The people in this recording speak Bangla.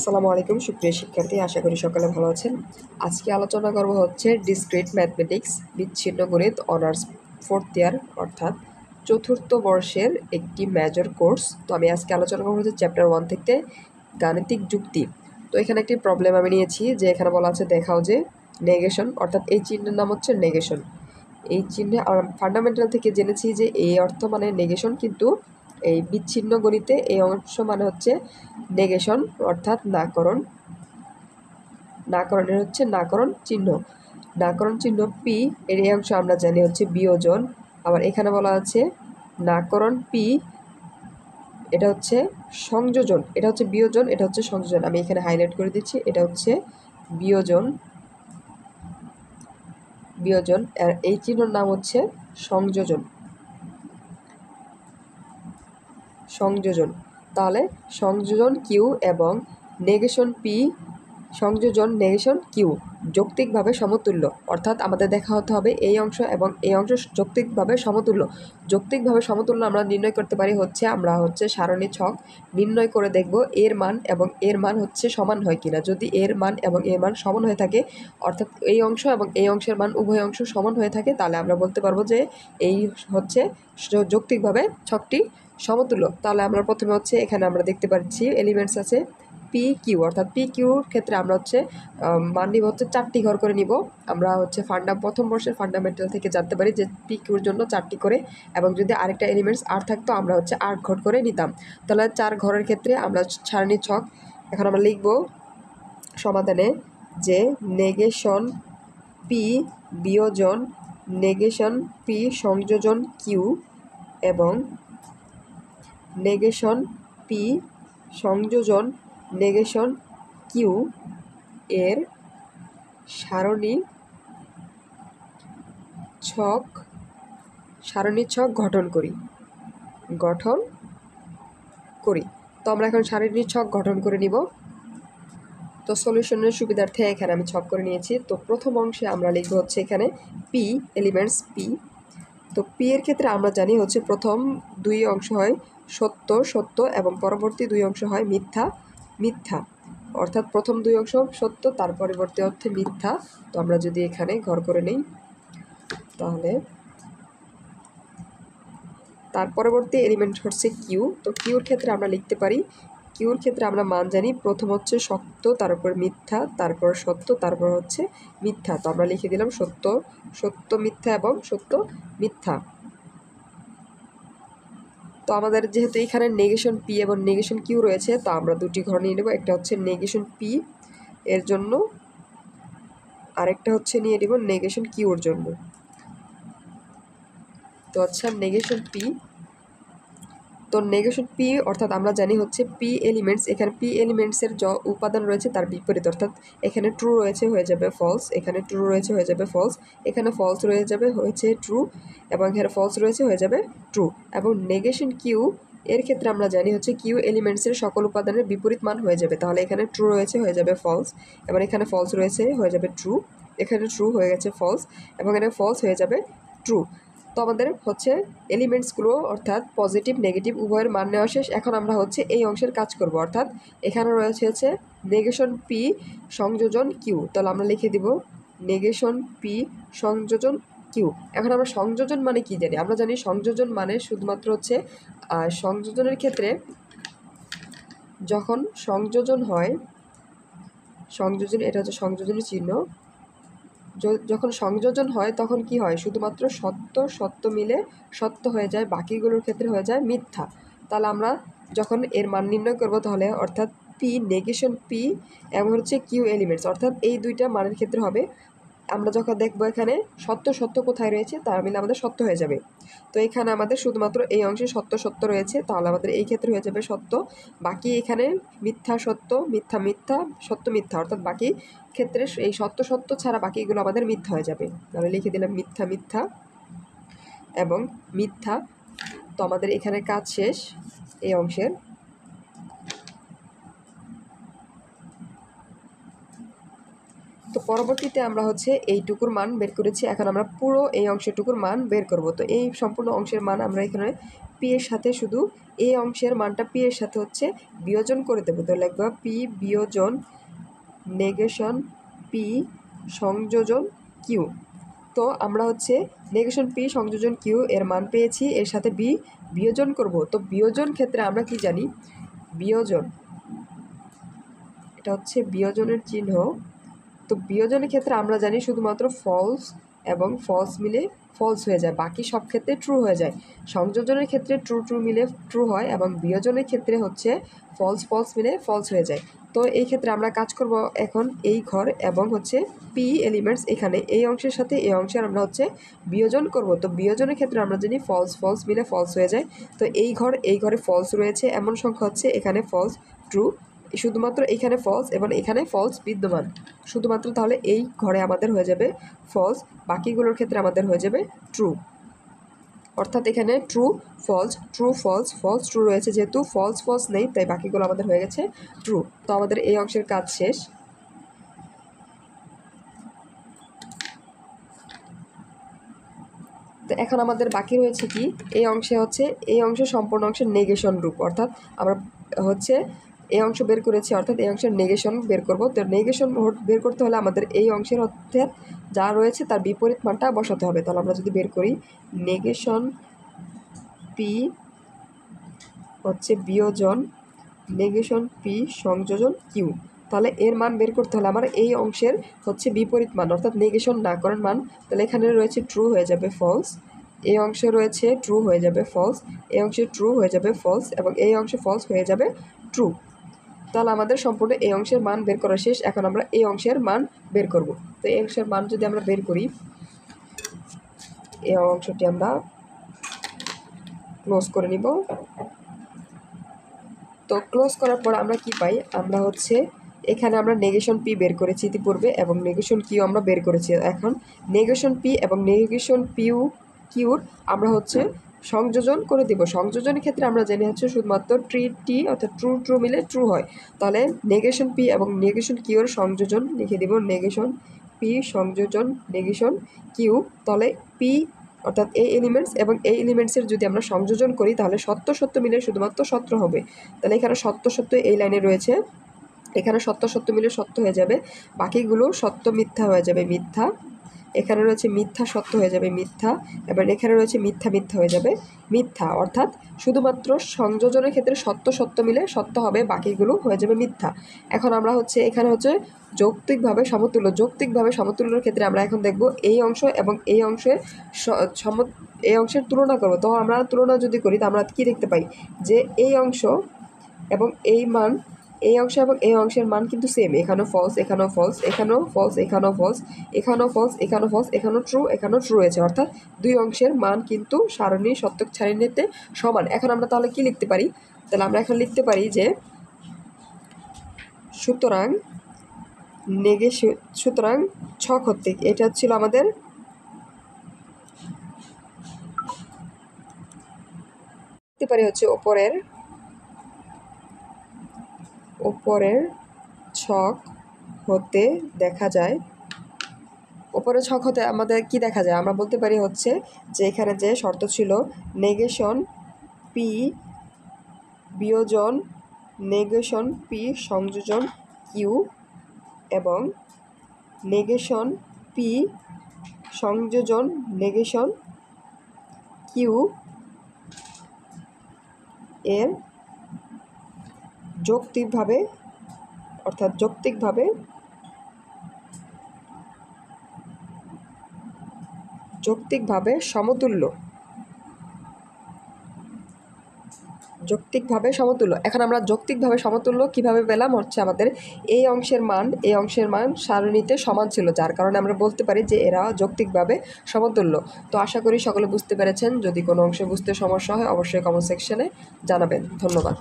আসসালামু আলাইকুম সুপ্রিয় শিক্ষার্থী, আশা করি সকালে ভালো আছেন। আজকে আলোচনা করব হচ্ছে ডিসক্রিট ম্যাথমেটিক্স বিচ্ছিন্ন গণিত অনার্স 4th ইয়ার অর্থাৎ চতুর্থ বর্ষের একটি মেজর কোর্স। তো আমি আজকে আলোচনা করবো হচ্ছে চ্যাপ্টার 1 থেকে গাণিতিক যুক্তি। তো এখানে একটি প্রবলেম আমি নিয়েছি যে এখানে বলা আছে দেখাও যে নেগেশন অর্থাৎ এই চিহ্নের নাম হচ্ছে নেগেশন। এই চিহ্নে ফান্ডামেন্টাল থেকে জেনেছি যে এই অর্থ মানে নেগেশন, কিন্তু এই বিচ্ছিন্ন গণিতে এই অংশ মানে হচ্ছে নেগেশন অর্থাৎ নাকরণ। নাকরণের হচ্ছে নাকরণ চিহ্ন। নাকরণ চিহ্ন পি এর এই অংশ আমরা জানি হচ্ছে বিয়োজন। আবার এখানে বলা আছে নাকরণ পি, এটা হচ্ছে সংযোজন, এটা হচ্ছে বিয়োজন, এটা হচ্ছে সংযোজন। আমি এখানে হাইলাইট করে দিচ্ছি, এটা হচ্ছে বিয়োজন। বিয়োজন আর এই চিহ্নের নাম হচ্ছে সংযোজন। সংযোজন তাহলে সংযোজন কিউ এবং নেগেশন পি, সংযোজন নেগেশন কিউ যৌক্তিকভাবে সমতুল্য। অর্থাৎ আমাদের দেখা হতে হবে এই অংশ এবং এই অংশ যৌক্তিকভাবে সমতুল্য। যৌক্তিকভাবে সমতুল্য আমরা নির্ণয় করতে পারি হচ্ছে আমরা হচ্ছে সারণী ছক নির্ণয় করে দেখব এর মান এবং এর মান হচ্ছে সমান হয় কিনা। যদি এর মান এবং এর মান সমান হয়ে থাকে, অর্থাৎ এই অংশ এবং এই অংশের মান উভয় অংশ সমান হয়ে থাকে, তাহলে আমরা বলতে পারবো যে এই হচ্ছে যৌক্তিকভাবে ছকটি সমতুল্য। তাহলে আমরা প্রথমে হচ্ছে এখানে আমরা দেখতে পাচ্ছি এলিমেন্টস আছে পি কিউ, অর্থাৎ পি কিউর ক্ষেত্রে আমরা হচ্ছে মান নিব হচ্ছে 4টি ঘর করে নিব। আমরা হচ্ছে প্রথম বর্ষের ফান্ডামেন্টাল থেকে জানতে পারি যে পি কিউর জন্য 4টি করে, এবং যদি আরেকটা এলিমেন্টস আর থাকতো আমরা হচ্ছে 8 ঘর করে নিতাম। তাহলে 4 ঘরের ক্ষেত্রে আমরা সারণী ছক এখন আমরা লিখব সমাধানে যে নেগেশন পি বিয়োজন নেগেশন পি সংযোজন কিউ এবং নেগেশন পি সংযোজন নেগেশন কিউ এর সারণী ছক গঠন করি। তো আমরা এখন সারণী ছক গঠন করে নিব। তো সলিউশনের সুবিধার্থে এখানে আমি ছক করে নিয়েছি। তো প্রথম অংশে আমরা লিখব হচ্ছে এখানে পি এলিমেন্টস পি। তো পি এর ক্ষেত্রে আমরা জানি হচ্ছে প্রথম 2 অংশ হয় সত্য এবং পরবর্তী 2 অংশ হয় মিথ্যা। অর্থাৎ প্রথম 2 অংশ সত্য, তার পরবর্তী অর্থে মিথ্যা। তো আমরা যদি এখানে ঘর করে নেই, তাহলে তার পরবর্তী এলিমেন্ট হচ্ছে কিউ। তো কিউর ক্ষেত্রে আমরা লিখতে পারি, কিউর ক্ষেত্রে আমরা মান জানি প্রথম হচ্ছে সত্য, তারপর মিথ্যা, তারপর সত্য, তারপর হচ্ছে মিথ্যা। তো আমরা লিখে দিলাম সত্য মিথ্যা এবং সত্য মিথ্যা। তো আমাদের যেহেতু এখানে নেগেশন পি এবং নেগেশন কিউ রয়েছে, তো আমরা 2টি ঘর নিয়ে নেব। একটা হচ্ছে নেগেশন পি এর জন্য, আরেকটা হচ্ছে নিয়ে নেব নেগেশন কিউর জন্য। তো আচ্ছা নেগেশন পি, তো নেগেশন পি অর্থাৎ আমরা জানি হচ্ছে পি এলিমেন্টস, এখানে পি এলিমেন্টসের যে উপাদান রয়েছে তার বিপরীত, অর্থাৎ এখানে ট্রু রয়েছে হয়ে যাবে ফলস, এখানে ট্রু রয়েছে হয়ে যাবে ফলস, এখানে ফলস রয়ে যাবে হয়েছে ট্রু, এবং এখানে ফলস রয়েছে হয়ে যাবে ট্রু। এবং নেগেশন কিউ এর ক্ষেত্রে আমরা জানি হচ্ছে কিউ এলিমেন্টসের সকল উপাদানের বিপরীত মান হয়ে যাবে। তাহলে এখানে ট্রু রয়েছে হয়ে যাবে ফলস, এবং এখানে ফলস রয়েছে হয়ে যাবে ট্রু, এখানে ট্রু হয়ে গেছে ফলস, এবং এখানে ফলস হয়ে যাবে ট্রু। তো আমাদের হচ্ছে এলিমেন্টসগুলো অর্থাৎ পজিটিভ নেগেটিভ উভয়ের মান নেওয়া শেষ। এখন আমরা হচ্ছে এই অংশের কাজ করব, অর্থাৎ এখানে রয়েছে হচ্ছে নেগেশন পি সংযোজন কিউ। তাহলে আমরা লিখে দিব নেগেশন পি সংযোজন কিউ। এখন আমরা সংযোজন মানে কি জানি? আমরা জানি সংযোজন মানে শুধুমাত্র হচ্ছে সংযোজনের ক্ষেত্রে যখন সংযোজন হয়, সংযোজন এটা হচ্ছে সংযোজনের চিহ্ন, যখন সংযোজন হয় তখন কি হয়, শুধুমাত্র সত্য মিলে সত্য হয়ে যায়, বাকিগুলোর ক্ষেত্রে হয়ে যায় মিথ্যা। তাহলে আমরা যখন এর মান নির্ণয় করব, তাহলে অর্থাৎ পি নেগেশন পি এবং হচ্ছে কিউ এলিমেন্টস, অর্থাৎ এই 2টা মানের ক্ষেত্রে হবে। আমরা যখন দেখব এখানে সত্য কোথায় রয়েছে, তার মিলে আমাদের সত্য হয়ে যাবে। তো এখানে আমাদের শুধুমাত্র এই অংশে সত্য রয়েছে, তাহলে আমাদের এই ক্ষেত্রে হয়ে যাবে সত্য। বাকি এখানে মিথ্যা সত্য মিথ্যা সত্য মিথ্যা, অর্থাৎ বাকি ক্ষেত্রে এই সত্য ছাড়া বাকিগুলো আমাদের মিথ্যা হয়ে যাবে। তাহলে লিখে দিলাম মিথ্যা এবং মিথ্যা। তো আমাদের এখানে কাজ শেষ এই অংশের। তো পরবর্তীতে আমরা হচ্ছে এইটুকুর মান বের করেছি, এখন আমরা পুরো এই অংশটুকুর মান বের করব। তো এই সম্পূর্ণ অংশের মান আমরা এখানে পি এর সাথে শুধু এই অংশের মানটা পি এর সাথে হচ্ছে বিয়োজন করে দেবো। তো লিখবো পি বিয়োজন নেগেশন পি সংযোজন কিউ। তো আমরা হচ্ছে নেগেশন পি সংযোজন কিউ এর মান পেয়েছি, এর সাথে বি বিয়োজন করব। তো বিয়োজন ক্ষেত্রে আমরা কি জানি, বিয়োজন এটা হচ্ছে বিয়োজনের চিহ্ন। তো বিয়োজনের ক্ষেত্রে আমরা জানি শুধুমাত্র ফলস এবং ফলস মিলে ফলস হয়ে যায়, বাকি সব ক্ষেত্রে ট্রু হয়ে যায়। সংযোজনের ক্ষেত্রে ট্রু ট্রু মিলে ট্রু হয় এবং বিয়োজনের ক্ষেত্রে হচ্ছে ফলস ফলস মিলে ফলস হয়ে যায়। তো এই ক্ষেত্রে আমরা কাজ করব এখন এই ঘর এবং হচ্ছে পি এলিমেন্টস এখানে এই অংশের সাথে এই অংশের আমরা হচ্ছে বিয়োজন করব। তো বিয়োজনের ক্ষেত্রে আমরা জানি ফলস ফলস মিলে ফলস হয়ে যায়। তো এই ঘরে ফলস রয়েছে এমন সংখ্যা হচ্ছে এখানে ফলস ট্রু, শুধুমাত্র এখানে ফলস এবং এখানে ফলস বিদ্যমান, শুধুমাত্র তাহলে এই ঘরে আমাদের হয়ে যাবে ফলস, বাকিগুলোর ক্ষেত্রে আমাদের হয়ে যাবে ট্রু। অর্থাৎ এখানে true false true false false true রয়েছে, যেহেতু ফলস ফলস নেই তাই বাকিগুলো আমাদের হয়ে গেছে ট্রু। তো আমাদের এই অংশের কাজ শেষ। তো এখন আমাদের বাকি রয়েছে কি, এই অংশে হচ্ছে এই অংশের সম্পূর্ণ অংশের নেগেশন রূপ, অর্থাৎ আমরা হচ্ছে এই অংশ বের করেছি, অর্থাৎ এই অংশের নেগেশন বের করব। তো নেগেশন বের করতে হলে আমাদের এই অংশের অর্থাৎ যা রয়েছে তার বিপরীত মানটা বসাতে হবে। তাহলে আমরা যদি বের করি নেগেশন পি হচ্ছে বিয়োজন নেগেশন পি সংযোজন কিউ, তাহলে এর মান বের করতে হলে আমার এই অংশের হচ্ছে বিপরীত মান অর্থাৎ নেগেশন না করার মান। তাহলে এখানে রয়েছে ট্রু হয়ে যাবে ফলস, এই অংশে রয়েছে ট্রু হয়ে যাবে ফলস, এই অংশে ট্রু হয়ে যাবে ফলস এবং এই অংশে ফলস হয়ে যাবে ট্রু। তাহলে আমাদের সম্পূর্ণ এই অংশের মান বের করা শেষ। এখন আমরা এই অংশের মান বের করব। তো এই অংশের মান যদি আমরা বের করি, এই অংশটি আমরা ক্লোজ করে নিব। তো ক্লোজ করার পর আমরা কি পাই, আমরা হচ্ছে এখানে আমরা নেগেশন পি বের করেছি ইতিপূর্বে এবং নেগেশন কিউ আমরা বের করেছি। এখন নেগেশন পি এবং নেগেশন কিউর আমরা হচ্ছে সংযোজন করে দেব। সংযোজনের ক্ষেত্রে আমরা জানি হচ্ছে শুধুমাত্র টি অর্থাৎ ট্রু ট্রু মিলে ট্রু হয়। তাহলে নেগেশন পি এবং নেগেশন কিউর সংযোজন লিখে দেব, নেগেশন পি সংযোজন নেগেশন কিউ। তাহলে পি অর্থাৎ এই এলিমেন্টস এবং এই এলিমেন্টসের যদি আমরা সংযোজন করি তাহলে সত্য সত্য মিলে শুধুমাত্র সত্য হবে। তাহলে এখানে সত্য সত্য এই লাইনে রয়েছে, এখানে সত্য সত্য মিলে সত্য হয়ে যাবে, বাকিগুলো সত্য মিথ্যা হয়ে যাবে মিথ্যা, এখানে রয়েছে মিথ্যা সত্য হয়ে যাবে মিথ্যা, এবং এখানে রয়েছে মিথ্যা মিথ্যা হয়ে যাবে মিথ্যা। অর্থাৎ শুধুমাত্র সংযোজনের ক্ষেত্রে সত্য সত্য মিলে সত্য হবে, বাকিগুলো হয়ে যাবে মিথ্যা। এখন আমরা হচ্ছে এখানে হচ্ছে যৌক্তিকভাবে সমতুল্যর ক্ষেত্রে আমরা এখন দেখব এই অংশ এবং এই অংশের এই অংশের তুলনা করব। তো আমরা তুলনা যদি করি তো আমরা কি দেখতে পাই যে এই অংশ এবং এই মান, এই অংশ এবং এই অংশের মান কিন্তু সেম, এখানেও ফলস এখানেও ফলস, এখানেও ফলস এখানেও ফলস, এখানেও ফলস এখানেও ফলস, এখানেও ট্রু রয়েছে। অর্থাৎ দুই অংশের মান কিন্তু সারণী সত্যক সারণীতে সমান। এখন আমরা তাহলে কি লিখতে পারি, তাহলে আমরা এখন লিখতে পারি যে সুতরাং ছক হতে এটা ছিল আমাদের লিখতে পারি হচ্ছে ওপরের ছক হতে দেখা যায়, ওপরের ছক হতে আমাদের কি দেখা যায়, আমরা বলতে পারি হচ্ছে যে এখানে যে শর্ত ছিল নেগেশন পি বিয়োজন নেগেশন পি সংযোজন কিউ এবং নেগেশন পি সংযোজন নেগেশন কিউ এর যৌক্তিকভাবে সমতুল্য। এখন আমরা যৌক্তিকভাবে সমতুল্য কিভাবে পেলাম, হচ্ছে আমাদের এই অংশের মান সারণীতে সমান ছিল, যার কারণে আমরা বলতে পারি যে এরা যৌক্তিকভাবে সমতুল্য। তো আশা করি সকলে বুঝতে পেরেছেন। যদি কোনো অংশে বুঝতে সমস্যা হয় অবশ্যই কমেন্ট সেকশনে জানাবেন। ধন্যবাদ।